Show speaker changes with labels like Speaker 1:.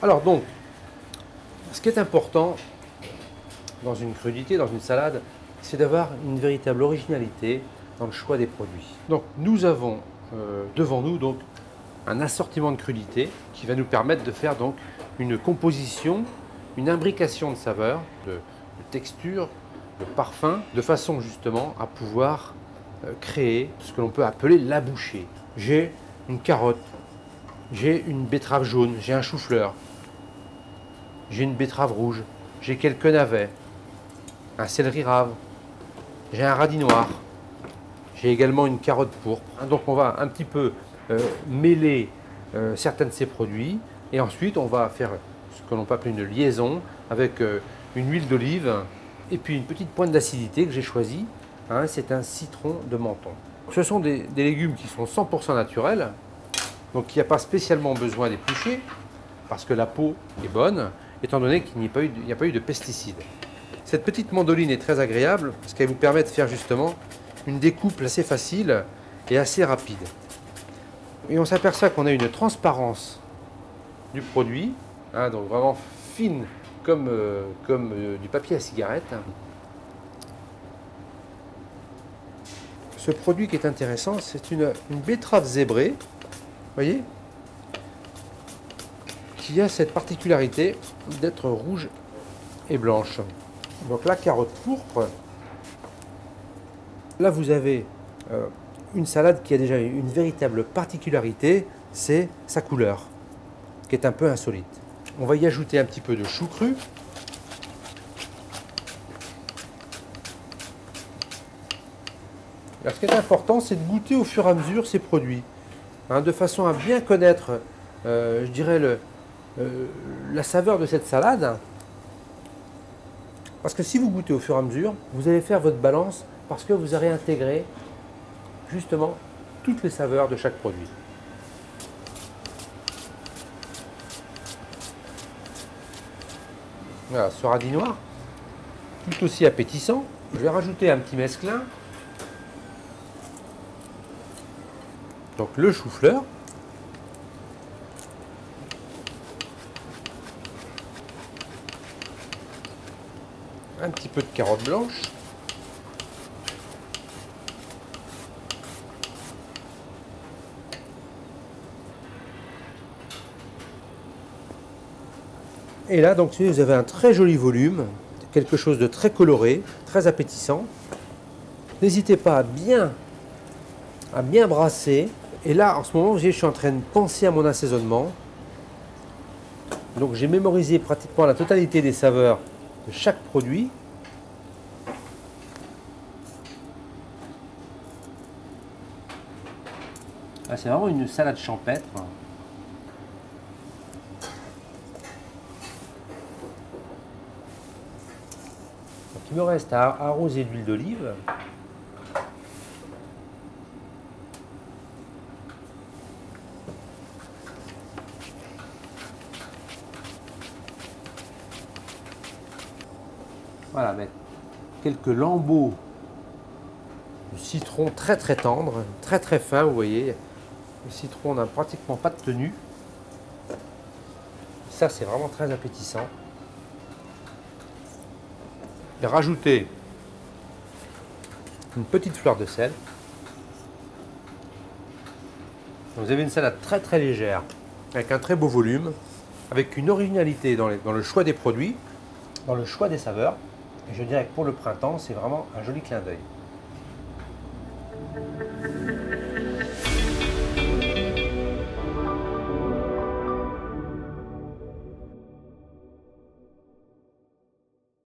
Speaker 1: Alors donc, ce qui est important dans une crudité, dans une salade, c'est d'avoir une véritable originalité dans le choix des produits. Donc nous avons devant nous donc un assortiment de crudités qui va nous permettre de faire donc une composition, une imbrication de saveurs, de textures, de parfums, de façon justement à pouvoir créer ce que l'on peut appeler la bouchée. J'ai une carotte, j'ai une betterave jaune, j'ai un chou-fleur, j'ai une betterave rouge, j'ai quelques navets, un céleri rave, j'ai un radis noir, j'ai également une carotte pourpre. Donc on va un petit peu mêler certains de ces produits et ensuite on va faire ce que l'on peut appeler une liaison avec une huile d'olive et puis une petite pointe d'acidité que j'ai choisie. Hein, c'est un citron de menthon. Ce sont des légumes qui sont 100% naturels, donc il n'y a pas spécialement besoin d'éplucher parce que la peau est bonne, étant donné qu'il n'y a pas eu de pesticides. Cette petite mandoline est très agréable parce qu'elle vous permet de faire justement une découpe assez facile et assez rapide. Et on s'aperçoit qu'on a une transparence du produit, hein, donc vraiment fine comme du papier à cigarette. Ce produit qui est intéressant, c'est une betterave zébrée, vous voyez, qui a cette particularité d'être rouge et blanche. Donc la carotte pourpre, là vous avez une salade qui a déjà une véritable particularité, c'est sa couleur, qui est un peu insolite. On va y ajouter un petit peu de chou cru. Alors, ce qui est important, c'est de goûter au fur et à mesure ces produits, hein, de façon à bien connaître, je dirais, la saveur de cette salade. Parce que si vous goûtez au fur et à mesure, vous allez faire votre balance parce que vous aurez intégré justement toutes les saveurs de chaque produit. Voilà, ce radis noir, tout aussi appétissant. Je vais rajouter un petit mesclin. Donc le chou-fleur. Un petit peu de carotte blanche. Et là, donc, vous avez un très joli volume, quelque chose de très coloré, très appétissant. N'hésitez pas à bien brasser. Et là, en ce moment, je suis en train de penser à mon assaisonnement. Donc, j'ai mémorisé pratiquement la totalité des saveurs de chaque produit. Ah, c'est vraiment une salade champêtre. Donc, il me reste à arroser d'huile d'olive. Voilà, mettre quelques lambeaux de citron très très tendre, très très fin, vous voyez. Le citron n'a pratiquement pas de tenue. Ça, c'est vraiment très appétissant. Et rajouter une petite fleur de sel. Donc, vous avez une salade très très légère, avec un très beau volume, avec une originalité dans le choix des produits, dans le choix des saveurs. Et je dirais que pour le printemps, c'est vraiment un joli clin d'œil.